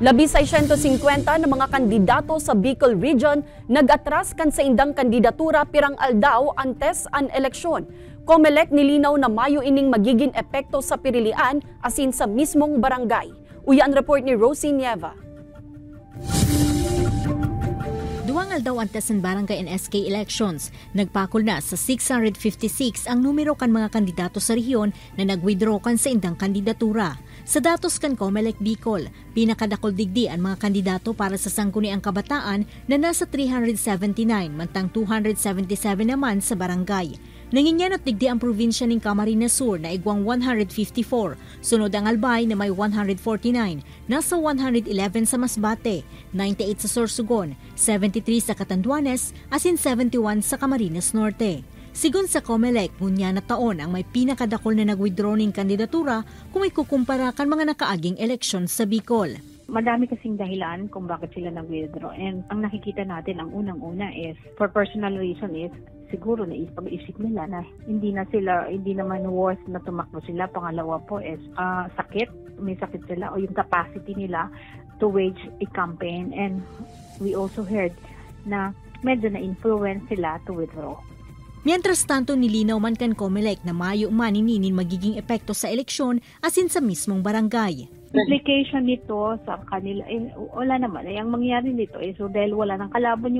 1,650 na mga kandidato sa Bicol Region nag-atras kan sa indang kandidatura pirang aldaw antes an eleksyon. Comelec nilinaw na Mayo ining magiging epekto sa pirilian asin sa mismong barangay. Uya ang report ni Rosie Nieva. Duwang aldaw antes ang barangay and SK elections, nagpakol na sa 656 ang numero kan mga kandidato sa rehiyon na nag-withdraw kan sa indang kandidatura. Sa datos kan Comelec Bicol, pinakadakol digdi ang mga kandidato para sa Sangguniang Kabataan na nasa 379 mantang 277 naman sa barangay. Nanginyanot digdi ang probinsya ng Camarines Sur na igwang 154, sunod ang Albay na may 149, nasa 111 sa Masbate, 98 sa Sorsogon, 73 sa Catanduanes, asin 71 sa Camarines Norte. Sigun sa Comelec, ngunya na taon ang may pinakadakol na nag-withdraw ng kandidatura kung ikukumpara kan mga nakaaging eleksyon sa Bicol. Madami kasing dahilan kung bakit sila nag-withdraw, and ang nakikita natin ang unang-una is for personal reason is siguro na pag-isip nila na hindi naman worth na tumakbo sila. Pangalawa po is may sakit sila o yung capacity nila to wage a campaign, and we also heard na medyo na-influence sila to withdraw. Mientras tanto, nilinaw man kan Comelec na Mayo maninin magiging epekto sa eleksyon asin sa mismong barangay. Implication nito sa kanila, wala naman. Ang mangyayari nito so dahil wala nang kalaban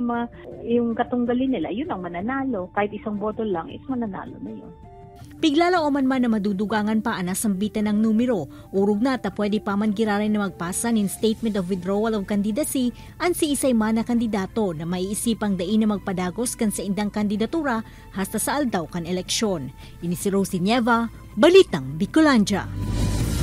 yung katunggali nila, yun ang mananalo. Kahit isang boto lang is mananalo na yun. Piglala o man na madudugangan pa anas sambitan ng numero, urog na ta pwede pa man giraray na magpasa nin statement of withdrawal of candidacy an si isay man na kandidato na maiisipang dain na magpadagos kan sa indang kandidatura hasta sa aldaw kan eleksyon. Ini si Rosie Nieva, Balitang Bicolandia.